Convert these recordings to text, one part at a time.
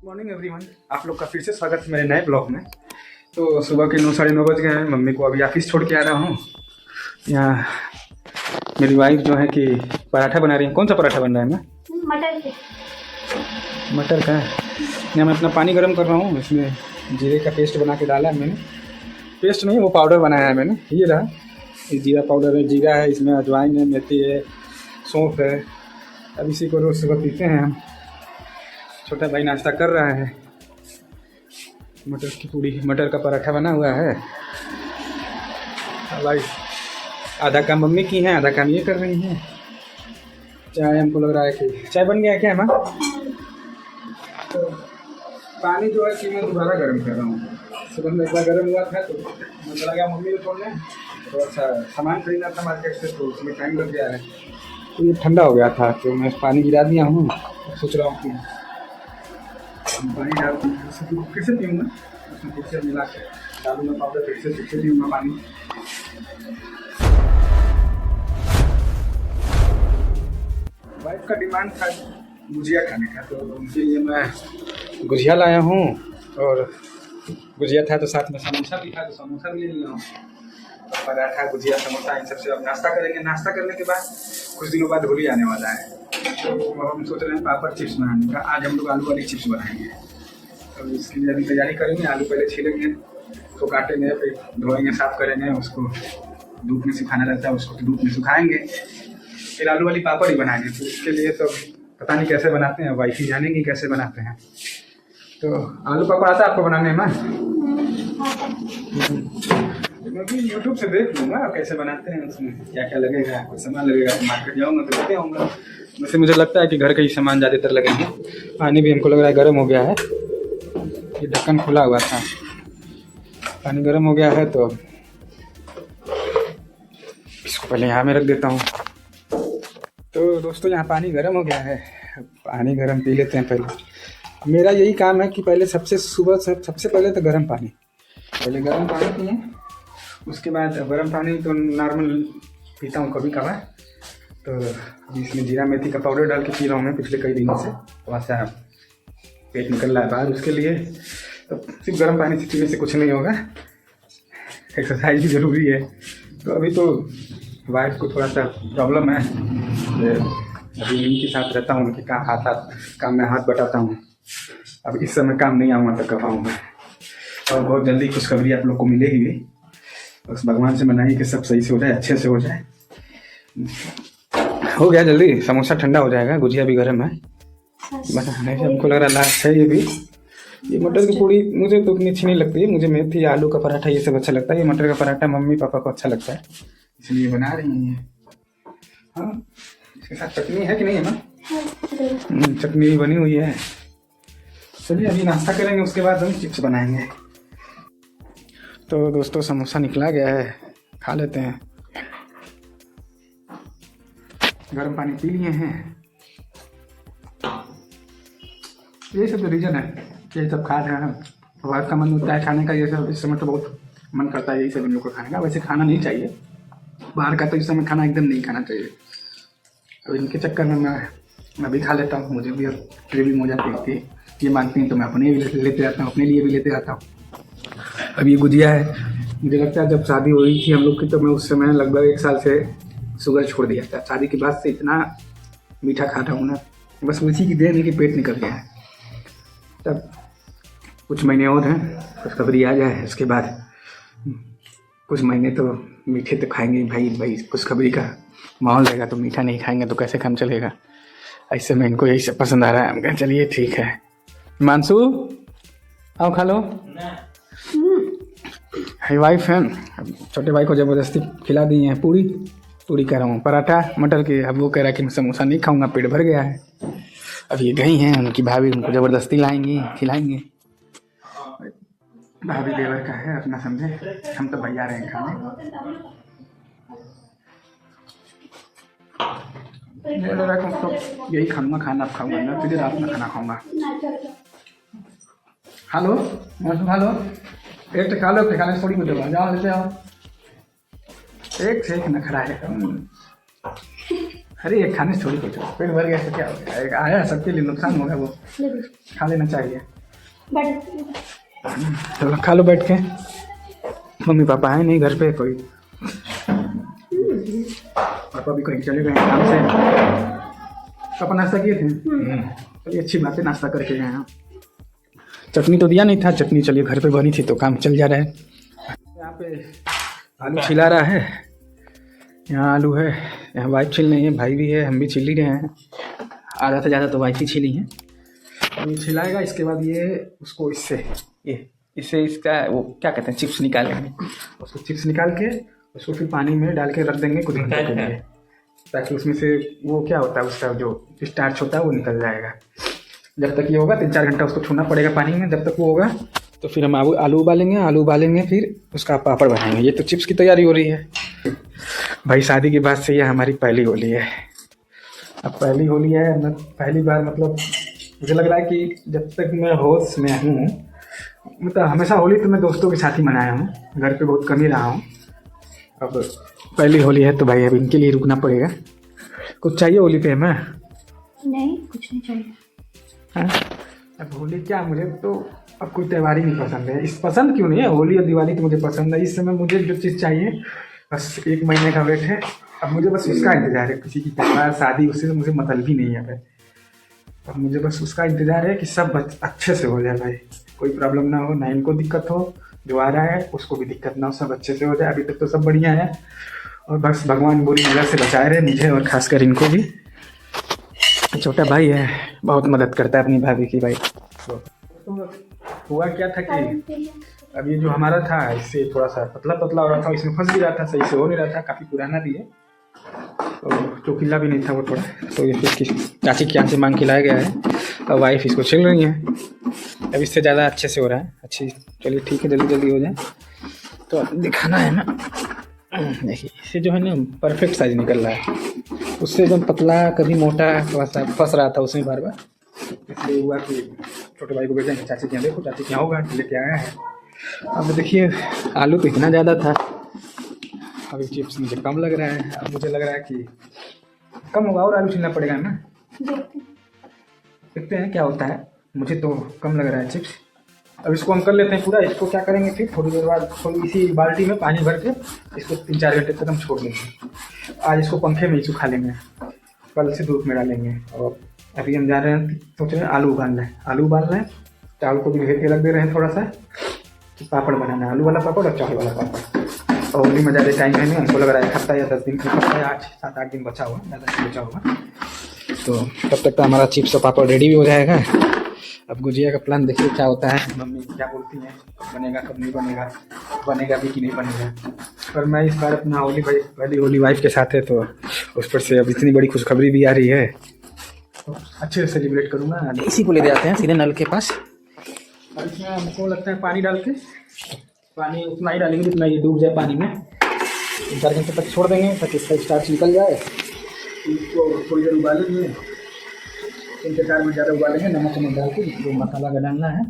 Morning everyone, आप लोग का फिर से स्वागत है मेरे नए ब्लॉग में। तो सुबह के 9 साढ़े 9 बज गए हैं। मम्मी को अभी ऑफिस छोड़ के आ रहा हूँ। यहाँ मेरी वाइफ जो है कि पराठा बना रही है। कौन सा पराठा बन रहा है? मैं मटर का है। यहाँ मैं अपना पानी गर्म कर रहा हूँ। इसमें जीरे का पेस्ट बना के डाला है मैंने। पेस्ट नहीं, वो पाउडर बनाया है मैंने। ये रहा, ये जीरा पाउडर है, जीरा है, इसमें अजवाइन है, मेथी है, सौंफ है। अब इसी को रोज़ सुबह पीते हैं हम। छोटा भाई नाश्ता कर रहा है। मटर की पूड़ी, मटर का पराठा बना हुआ है। भाई आधा काम मम्मी की है, आधा काम ये कर रही हैं। चाय हमको लग रहा है कि चाय बन गया क्या माँ? तो पानी जो है कि मैं दोबारा गर्म कर रहा हूँ। सुबह में एक बार गर्म हुआ था तो मैं चला गया मम्मी को छोड़ने। थोड़ा सा सामान खरीदना था मार्केट से, तो उसमें टाइम लग गया है। तो ये ठंडा हो गया था तो मैं पानी गिरा दिया हूँ। सोच रहा हूँ कि पानी डाल फिर से पीऊँगा। उसमें फिर से मिला के डालूंगा पाउडर, फिर से पीऊँगा पानी। वाइफ का डिमांड था गुजिया खाने का, तो उनके लिए मैं गुजिया लाया हूँ। और गुजिया था तो साथ में समोसा भी था, तो समोसा भी ले लिया हूँ। पराठा, गुजिया, समोसा, इन सबसे अब नाश्ता करेंगे। नाश्ता करने के बाद कुछ दिनों बाद होली आने वाला है, तो हम सोच रहे हैं पापड़ चिप्स बनाने का। आज हम लोग आलू वाली चिप्स बनाएंगे। तो इसके लिए अभी तैयारी करेंगे। आलू पहले छीलेंगे, तो काटेंगे, फिर धोएंगे, साफ़ करेंगे। उसको धूप में सुखाना रहता है, उसको धूप में सुखाएंगे, फिर आलू वाली पापड़ ही बनाएंगे। तो इसके लिए तो पता नहीं कैसे बनाते हैं, वाइफ ही जानेंगी कैसे बनाते हैं। तो आलू पापड़ आता है आपको बनाने में? मैं भी यूट्यूब से देख लूँगा कैसे बनाते हैं, उसमें क्या क्या लगेगा, कुछ सामान लगेगा। तो मार्केट जाऊँगा तो लेते आऊँगा। वैसे मुझे लगता है कि घर का ही सामान ज़्यादातर लगेंगे। पानी भी हमको लग रहा है गर्म हो गया है। ये ढक्कन खुला हुआ था, पानी गर्म हो गया है, तो इसको पहले यहाँ में रख देता हूँ। तो दोस्तों यहाँ पानी गर्म हो गया है। पानी गर्म पी लेते हैं पहले। मेरा यही काम है कि पहले सबसे पहले तो गर्म पानी, पहले गर्म पानी पिए, उसके बाद गर्म पानी तो नॉर्मल पीता हूँ कभी कभार। तो अभी इसमें जीरा मेथी का पाउडर डाल के पी रहा हूँ मैं पिछले कई दिनों से। थोड़ा सा पेट निकल रहा है बाहर, उसके लिए तो सिर्फ गर्म पानी से पीने से कुछ नहीं होगा, एक्सरसाइज भी ज़रूरी है। तो अभी तो वाइफ को थोड़ा सा प्रॉब्लम है, अभी इनके साथ रहता हूँ, उनके काम में हाथ बटाता हूँ। अब इस समय काम नहीं आऊँगा तो कब आऊँगा। और बहुत जल्दी खुशखबरी आप लोग को मिलेगी भी। बस भगवान से मनाइए कि सब सही से हो जाए, अच्छे से हो जाए। हो गया जल्दी, समोसा ठंडा हो जाएगा, गुजिया भी गर्म है। बनाने से हमको लग रहा लास्ट है ये भी। ये मटर की पूड़ी मुझे तो उतनी अच्छी नहीं लगती है। मुझे मेथी, आलू का पराठा ये सब अच्छा लगता है। ये मटर का पराठा मम्मी पापा को अच्छा लगता है, इसलिए बना रही हैं। हाँ, इसके साथ चटनी है कि नहीं है ना? चटनी भी बनी हुई है। चलिए अभी नाश्ता करेंगे, उसके बाद हम चिप्स बनाएंगे। तो दोस्तों समोसा निकला गया है, खा लेते हैं। गर्म पानी पी लिए हैं। ये सब तो रीज़न है कि ये सब खा रहे हैं। वाइफ का मन होता है खाने का, ये सब इस समय तो बहुत मन करता है यही सब इन लोग को खाने का। वैसे खाना नहीं चाहिए बाहर का, तो इस समय खाना एकदम नहीं खाना चाहिए। अब इनके चक्कर में मैं भी खा लेता हूँ। मुझे भी अब क्रेविंग हो जाती है, ये मांगती हैं तो मैं अपने भी लेते आता हूँ, अपने लिए भी लेते आता हूँ। अब ये गुजिया है। मुझे लगता है जब शादी हुई थी हम लोग की, तो मैं उस समय लगभग 1 साल से शुगर छोड़ दिया था। शादी के बाद से इतना मीठा खाता हूँ ना, बस उसी की देर है कि पेट निकल गया है। तब कुछ महीने और हैं, खुशखबरी आ जाए, उसके बाद कुछ महीने तो मीठे तो खाएंगे भाई। खुशखबरी का माहौल रहेगा तो मीठा नहीं खाएंगे तो कैसे काम चलेगा। ऐसे में इनको यही सब पसंद आ रहा है। हम कहें चलिए ठीक है। मानसू आओ खा लो। है वाइफ है, छोटे भाई को ज़बरदस्ती खिला दी है पूड़ी कह रहा हूँ, पराठा मटर की। अब वो कह रहा है कि मैं समोसा नहीं खाऊंगा, पेट भर गया है। अब ये गई हैं, उनकी भाभी उनको ज़बरदस्ती लाएंगी, खिलाएंगे। भाभी देवर का है अपना, समझे। हम तो भैया रहे हैं खाने। तो यही खाऊंगा, खाना अब खाऊंगा ना, फिर रात में खाना खाऊंगा। हेलो हेलो, एक खा लो, खाने थोड़ी कुछ जाओ लेते आओ। एक से एक नखरा है। अरे ये खाने से थोड़ी कुछ होगा, पेट भर गया तो क्या हो गया, एक आया सबके लिए नुकसान होगा, वो खा लेना चाहिए। चलो खा लो बैठ के। मम्मी पापा है नहीं घर पे कोई, पापा भी कहीं चले गए काम से। पापा नाश्ता किए थे? चलिए अच्छी बात है, नाश्ता करके गए हैं। चटनी तो दिया नहीं था, चटनी चलिए घर पे बनी थी तो काम चल जा रहा है। यहाँ पे आलू छिला रहा है, यहाँ आलू है, यहाँ वाइफ छिल रही है, भाई भी है, हम भी छिल ही रहे हैं। आधा से ज़्यादा तो वाइफ ही छिली है। अब ये छिलाएगा, इसके बाद ये उसको इससे इसका वो क्या कहते हैं, चिप्स निकालेंगे। उसको चिप्स निकाल के उसको फिर पानी में डाल के रख देंगे कुछ घंटे के लिए, ताकि उसमें से वो क्या होता है उसका जो स्टार्च होता है वो निकल जाएगा। जब तक ये होगा 3-4 घंटा उसको छोड़ना पड़ेगा पानी में। जब तक वो होगा तो फिर हम आलू उबालेंगे, फिर उसका पापड़ बनाएंगे। ये तो चिप्स की तैयारी हो रही है भाई। शादी के बाद से ये हमारी पहली होली है। अब पहली होली है, मैं पहली बार मतलब मुझे लग रहा है कि जब तक मैं होश में हूँ, मतलब हमेशा होली तो मैं दोस्तों के साथ ही मनाया हूँ, घर पे बहुत कम ही रहा हूँ। अब पहली होली है तो भाई अब इनके लिए रुकना पड़ेगा। कुछ चाहिए होली पे हमें? नहीं कुछ नहीं चाहिए। हाँ अब होली क्या, मुझे तो अब कोई त्यौहार ही नहीं पसंद है। इस पसंद क्यों नहीं है, होली और दिवाली तो मुझे पसंद है। इस समय मुझे जो चीज़ चाहिए बस 1 महीने का वेट है। अब मुझे बस उसका इंतज़ार है, किसी की त्यौहार शादी उससे मुझे मतलब भी नहीं है भाई। अब मुझे बस उसका इंतज़ार है कि सब अच्छे से हो जाए भाई, कोई प्रॉब्लम ना हो, ना इनको दिक्कत हो, जो आ रहा है उसको भी दिक्कत ना हो, सब अच्छे से हो जाए। अभी तक तो सब बढ़िया है और बस भगवान बुरी नज़र से बचाए रहे मुझे और ख़ासकर इनको भी। छोटा भाई है, बहुत मदद करता है अपनी भाभी की भाई। तो हुआ क्या था कि अब ये जो हमारा था इससे थोड़ा सा पतला हो रहा था, इसमें फंस भी रहा था, सही से हो नहीं रहा था, काफ़ी पुराना भी है और चौकीला भी नहीं था वो थोड़ा। तो ये फिर चाची के यहाँ से मांग के लाया गया है और वाइफ इसको छिल रही है। अब इससे ज़्यादा अच्छे से हो रहा है, अच्छी। चलिए ठीक है, जल्दी हो जाए तो अब दिखाना है ना। देखिए इससे जो है ना परफेक्ट साइज निकल रहा है, उससे एकदम पतला कभी मोटा थोड़ा सा फंस रहा था उसमें बार। इसलिए हुआ कि छोटे भाई को भेजेंगे चाची के यहाँ, देखो चाची के यहाँ होगा लेके आया है। अब देखिए आलू तो इतना ज़्यादा था, अभी चिप्स मुझे कम लग रहा है। अब मुझे लग रहा है कि कम होगा और आलू छिलना पड़ेगा ना, देखते हैं क्या होता है। मुझे तो कम लग रहा है चिप्स। अब इसको हम कर लेते हैं पूरा। इसको क्या करेंगे फिर थोड़ी देर बाद थोड़ी इसी बाल्टी में पानी भर के इसको 3-4 घंटे तक हम छोड़ देंगे। आज इसको पंखे में ही सुखा लेंगे, कल से धूप में डालेंगे। और अभी हम जा रहे हैं, सोच रहे हैं आलू उबालना है। चावल को भी घेर के रख दे रहे हैं थोड़ा सा, पापड़ बनाना है, आलू वाला पापड़ और चावल वाला पापड़। और होली में ज़्यादा टाइम है नहीं, हमको लग रहा है 1 हफ्ता या 10 दिन, 1 हफ्ता या 7-8 दिन बचा हुआ, ज़्यादा नहीं बचा हुआ। तो तब तक तो हमारा चिप्स और पापड़ रेडी भी हो जाएगा। अब गुजिया का प्लान देखिए क्या होता है, मम्मी क्या बोलती हैं, बनेगा कब नहीं बनेगा भी कि नहीं बनेगा। पर मैं इस बार अपना पहली होली वाइफ के साथ है, तो उस पर से अब इतनी बड़ी खुशखबरी भी आ रही है, तो अच्छे से सेलिब्रेट करूँगा। इसी को ले जाते हैं सीधे नल के पास। और इसमें हमको लगता है पानी डाल के, पानी उतना ही डालेंगे जितना ये डूब जाए पानी में। 3-4 घंटे तक छोड़ देंगे ताकि इसका स्टार्च निकल जाए। इसको थोड़ी देर उबालेंगे, 3 से 4 मिनट ज़्यादा उबालेंगे, नमक डाल के जो मसाला का डालना है।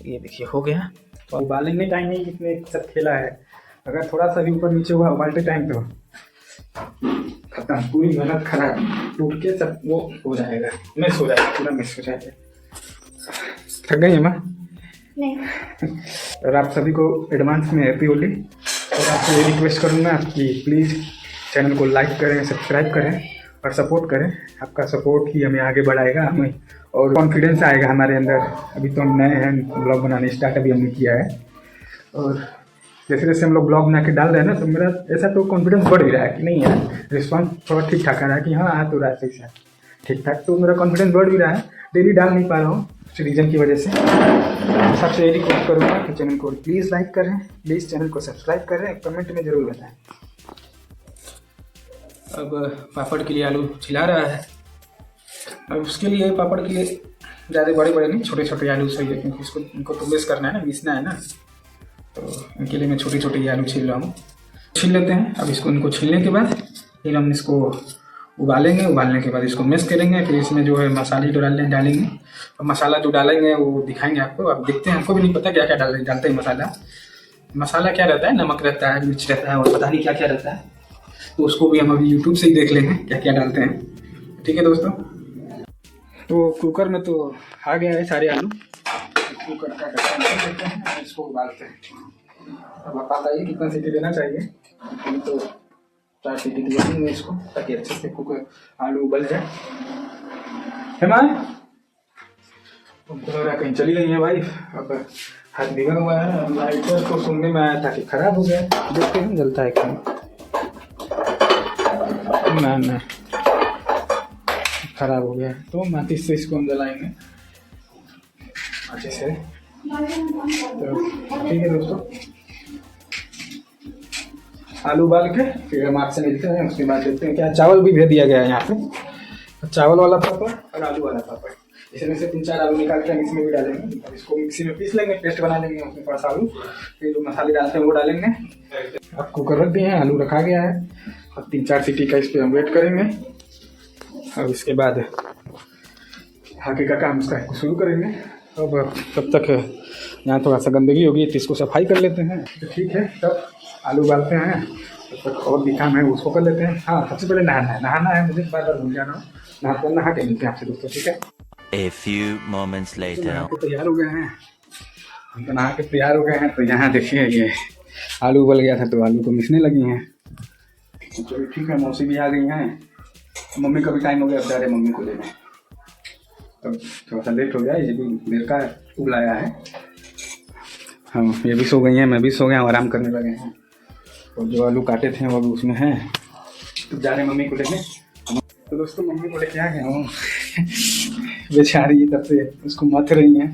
ये देखिए हो गया। तो उबालेंगे टाइम नहीं जितने सब खेला है, अगर थोड़ा सा भी ऊपर नीचे हुआ उबालते टाइम तो खत्म, पूरी मेहनत खराब, टूट के सब वो हो जाएगा, मिस हो जाएगा, पूरा मिस हो जाएगा। थक गई है माँ? नहीं। और आप सभी को एडवांस में हैप्पी होली। और आपसे ये रिक्वेस्ट करूँगा कि प्लीज़ चैनल को लाइक करें, सब्सक्राइब करें और सपोर्ट करें। आपका सपोर्ट ही हमें आगे बढ़ाएगा, हमें और कॉन्फिडेंस आएगा हमारे अंदर। अभी तो हम नए हैं, ब्लॉग बनाने स्टार्ट अभी हमने किया है, और जैसे जैसे हम लोग ब्लॉग बना के डाल रहे हैं ना, तो मेरा ऐसा तो कॉन्फिडेंस बढ़ भी रहा है कि नहीं यार, रिस्पॉन्स थोड़ा ठीक ठाक आ रहा है कि हाँ आ तो रहा है सही से ठीक ठाक, तो मेरा कॉन्फिडेंस बढ़ भी रहा है। डेली डाल नहीं पा रहा हूँ कुछ रीज़न की वजह से। सबसे यही रिक्वेस्ट करूँगा कि चैनल को प्लीज़ लाइक करें, प्लीज़ चैनल को सब्सक्राइब करें, कमेंट में ज़रूर बताएं। अब पापड़ के लिए आलू छिला रहा है। अब उसके लिए पापड़ के लिए ज़्यादा बड़े नहीं, छोटे छोटे आलू सही है, क्योंकि इसको इनको तो मिक्स करना है ना, मिसना है ना, तो इनके लिए मैं छोटे छोटे आलू छील रहा हूँ। छील लेते हैं। अब इनको छीलने के बाद फिर हम इसको उबालेंगे, उबालने के बाद इसको मिक्स करेंगे। फिर इसमें जो है मसाले जो डालेंगे, और मसाला जो डालेंगे वो दिखाएंगे आपको। अब देखते हैं, हमको भी नहीं पता क्या क्या डालते हैं। मसाला क्या रहता है, नमक रहता है, मिर्च रहता है और पता नहीं क्या क्या रहता है। तो उसको भी हम अभी यूट्यूब से ही देख लेंगे क्या क्या डालते हैं। ठीक है दोस्तों, तो कुकर में तो आ गया है सारे आलू। कुकर का ढक्कन खोल देते हैं, इसको उबालते हैं। अब आप बताइए कितना सीटी देना चाहिए। तो 4 सीटी दिया देंगे इसको, ताकि अच्छे से कुकर आलू उबल जाए। है माँ, तुमको लग रहा कहीं चली गई है भाई। अब हाथ बिगड़ हुआ है। लाइटर को सुनने में आया था कि खराब हो गया, देखते हैं जलता है क्या। ना खराब हो गया है, तो माचिस से इसको हम जलाएंगे अच्छे से। तो ठीक है दोस्तों, आलू उबाल के फिर हम आपसे मिलते हैं। उसके बाद देखते हैं क्या। चावल भी भेज दिया गया है यहाँ पे, चावल वाला पापड़ और आलू वाला पापड़। इसमें से 3-4 आलू निकाल के हम इसमें भी डालेंगे। अब इसको मिक्सी में पीस लेंगे, पेस्ट बना लेंगे। उसमें थोड़ा सा आलू, फिर जो मसाले डालते हैं वो डालेंगे। अब कुकर रख दिए हैं, आलू रखा गया है। अब 3-4 सीटी का इस पर हम वेट करेंगे। और इसके बाद आगे का काम उसका शुरू करेंगे। अब तब तक यहाँ थोड़ा सा गंदगी होगी तो इसको सफाई कर लेते हैं। तो ठीक है, तब आलू उबालते हैं, तब तक और भी काम है उसको कर लेते हैं। हाँ, सबसे पहले नहाना है मुझे, बार भूल जाना। नहा के मिलते हैं आपसे दोस्तों, ठीक है। A few moments later. तो तैयार हो गए हैं, हम तो नहा के तैयार हो गए हैं। तो यहाँ देखिए ये आलू उबल गया था तो आलू को मिसने लगी हैं। तो ठीक है, मौसी भी आ गई हैं। मम्मी का भी टाइम हो गया, अब जा रहे मम्मी को लेने। अब थोड़ा सा लेट हो गया, ये भी देर का उबलाया है। हम ये भी सो गई हैं, मैं भी सो गया हूँ, आराम करने लगे हैं। और जो आलू काटे थे वो भी उसमें हैं। तो जा रहे मम्मी को लेने। तो दोस्तों मम्मी को लेके आ गया हूँ। बेचारी ये तब से उसको मथ रही हैं।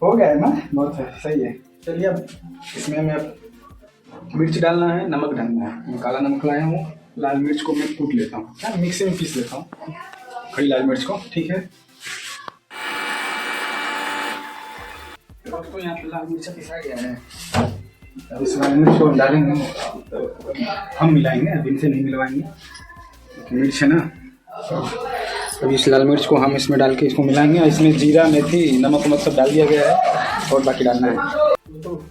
हो गया है ना, बहुत है, सही है। चलिए अब इसमें हमें मिर्च डालना है, नमक डालना है। मैं काला नमक लाया हूँ। लाल मिर्च को मैं कूट लेता हूँ, क्या मिक्सी में पीस लेता हूँ खड़ी लाल मिर्च को, ठीक है। दोस्तों यहाँ पे लाल मिर्च पिसा गया है। अब इस लाल मिर्च को डालेंगे, तो हम मिलाएंगे, अब इनसे नहीं मिलवाएंगे। मिर्च है ना, अब इस लाल मिर्च को हम इसमें डाल के इसको मिलाएंगे। इसमें जीरा, मेथी, नमक सब डाल दिया गया है और बाकी डालना है। तो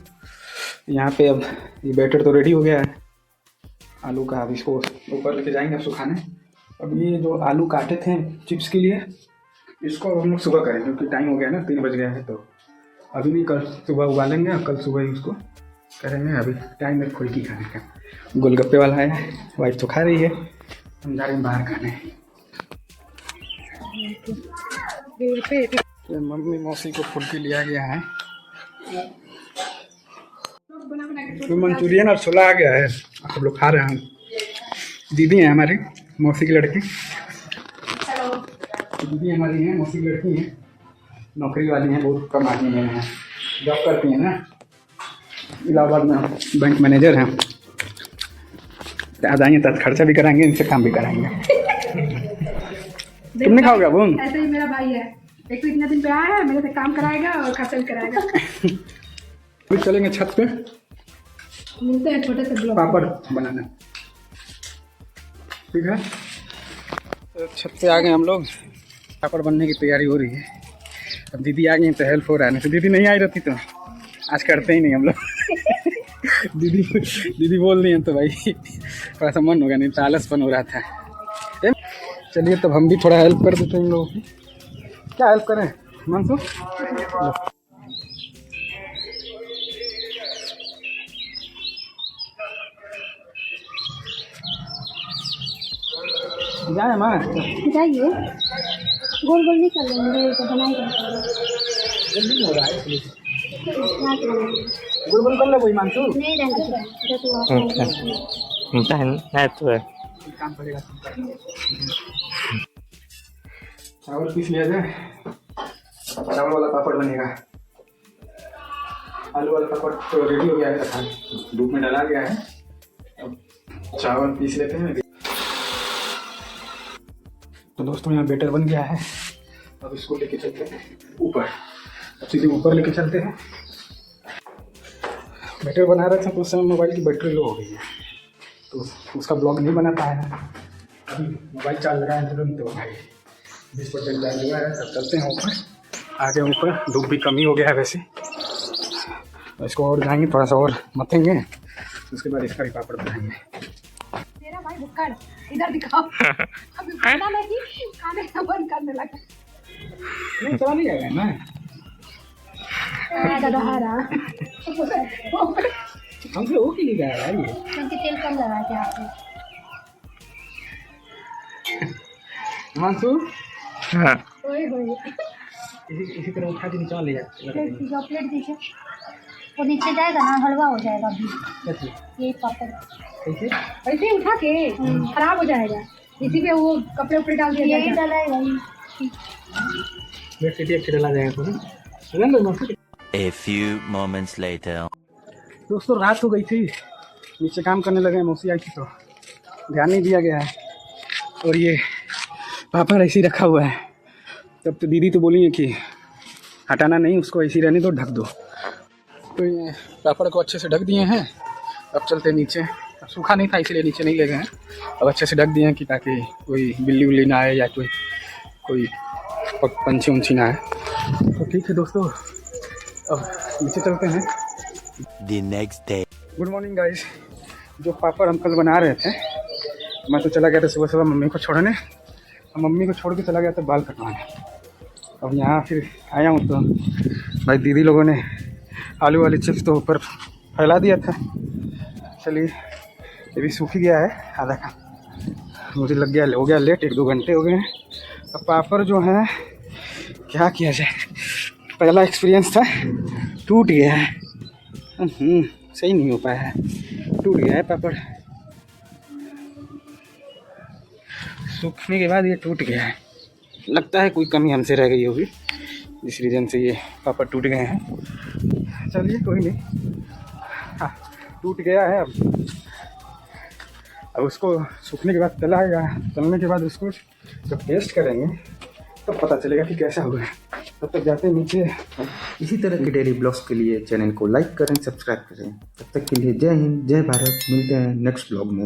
यहाँ पे अब ये बैटर तो रेडी हो गया है आलू का। अब इसको ऊपर लेके जाएंगे अब सुखाने। अब ये जो आलू काटे थे चिप्स के लिए, इसको हम लोग सुबह करें क्योंकि टाइम हो गया ना, 3 बज गया है। तो अभी नहीं, कल सुबह उबालेंगे और कल सुबह ही उसको करेंगे। अभी टाइम है फुल्की खाने का। गोलगप्पे वाला है, वाइफ तो खा रही है, हम जा रहे हैं बाहर खाने। तो मम्मी मौसी को फुल्की लिया गया है। तो मंचूरियन और छोला आ गया है, आप लोग खा रहे हैं। दीदी हैं हमारी, मौसी की लड़की। दीदी हमारी हैं, मौसी की लड़की हैं, नौकरी वाली हैं, बहुत कम आदमी हैं, जॉब करती हैं ना इलाहाबाद में, बैंक मैनेजर हैं। आ जाएंगे तो खर्चा भी कराएंगे, इनसे काम भी कराएंगे। कितने खाओगे अब? ऐसे ही मेरा भाई है, एक तो इतने दिन पे आया है, मेरे से काम कराएगा और खर्चा भी कराएगा। फिर चलेंगे छत पे, मिलते हैं छोटे से ब्लॉग पापड़ बनाना, ठीक है। तो छत पे आ गए हम लोग, पापड़ बनने की तैयारी हो रही है। अब दीदी आ गई तो हेल्प हो रहा है, नहीं तो दीदी नहीं आई रहती तो आज करते ही नहीं हम लोग। दीदी बोल रही हैं तो भाई थोड़ा सा मन होगा, नहीं तो आलसपन हो रहा था। चलिए तब हम भी थोड़ा हेल्प कर देते हैं इन लोगों की। क्या हेल्प करें मंसू? जाए माँ, जाइए, गोल गोल नहीं कर लेंगे तो बनाई जल्दी हो रहा है इसलिए। क्या करेंगे? गोल गोल कर लो कोई मानसू। नहीं रहेंगे काम पड़ेगा। चावल पीस लिया जाए, चावल वाला पापड़ बनेगा। आलू वाला पापड़ तो रेडी हो गया है, धूप में डाला गया है। अब चावल पीस लेते हैं। तो दोस्तों यहाँ बैटर बन गया है, अब इसको लेके चलते हैं ऊपर। अब सीधे ऊपर लेके चलते हैं। बैटर बना रहे थे तो उस समय मोबाइल की बैटरी लो हो गई है, तो उसका ब्लॉग नहीं बना पाया। अभी मोबाइल चार्ज लगाया तुरंत तो भाई 20% चार्ज हुआ है। तब चलते हैं ऊपर, आगे ऊपर। धूप भी कम ही हो गया है वैसे, इसको और जाएंगे, थोड़ा सा और मथेंगे, उसके बाद इसका भी पापड़ बनाएंगे। कर इधर दिखाओ अभी खाना नहीं खाने का बंद करने लगा नहीं चला नहीं जाएगा ना दादा हमसे वो क्यों नहीं गया यार ये क्योंकि तेल कम लगा के आपने हिमांशु हाँ ओए होए इसी तरह उठा के नीचे ले जा प्लेट दीजिए वो नीचे जाएगा ना हलवा हो जाएगा अभी कैसे यही पापड़ कैसे ऐसे ही उठा के खराब हो जाएगा इसी पे वो कपड़े उपड़े डाल दिया यही जाएगा। डाला है वही वेट सीटी एक चला जाएगा तो ना Himanshu A few moments later. दोस्तों रात हो गई थी नीचे काम करने लगे मौसी आई थी तो ध्यान नहीं दिया गया है और ये पापड़ ऐसे ही रखा हुआ है तब तो दीदी तो बोली है कि हटाना नहीं उसको ऐसे ही रहने दो ढक दो तो ये पापड़ को अच्छे से ढक दिए हैं अब चलते नीचे अब सूखा नहीं था इसलिए नीचे नहीं ले गए हैं अब अच्छे से ढक दिए हैं कि ताकि कोई बिल्ली उल्ली ना आए या कोई पंछी उंछी ना आए तो ठीक है दोस्तों अब नीचे चलते हैं। The next day. Good morning guys जो पापड़ हम कल बना रहे थे मैं तो चला गया था सुबह सुबह मम्मी को छोड़ने मम्मी को छोड़ के चला गया था बाल कटवाने अब यहाँ फिर आया हूँ तो भाई दीदी लोगों ने आलू वाली चिप्स तो ऊपर फैला दिया था चलिए ये भी सूख गया है आधा का मुझे लग गया हो गया लेट 1-2 घंटे हो गए हैं अब पापड़ जो है क्या किया जाए पहला एक्सपीरियंस था टूट गया है सही नहीं हो पाया है टूट गया है पापड़ सूखने के बाद ये टूट गया है लगता है कोई कमी हमसे रह गई होगी जिस रीज़न से ये पापड़ टूट गए हैं चलिए कोई नहीं हाँ टूट गया है अब उसको सूखने के बाद तलाएगा तलने के बाद उसको जब टेस्ट करेंगे तब पता चलेगा कि कैसा हुआ है तब तक जाते हैं नीचे। इसी तरह के डेली ब्लॉग्स के लिए चैनल को लाइक करें सब्सक्राइब करें तब तक के लिए जय हिंद जय भारत मिलते हैं नेक्स्ट ब्लॉग में।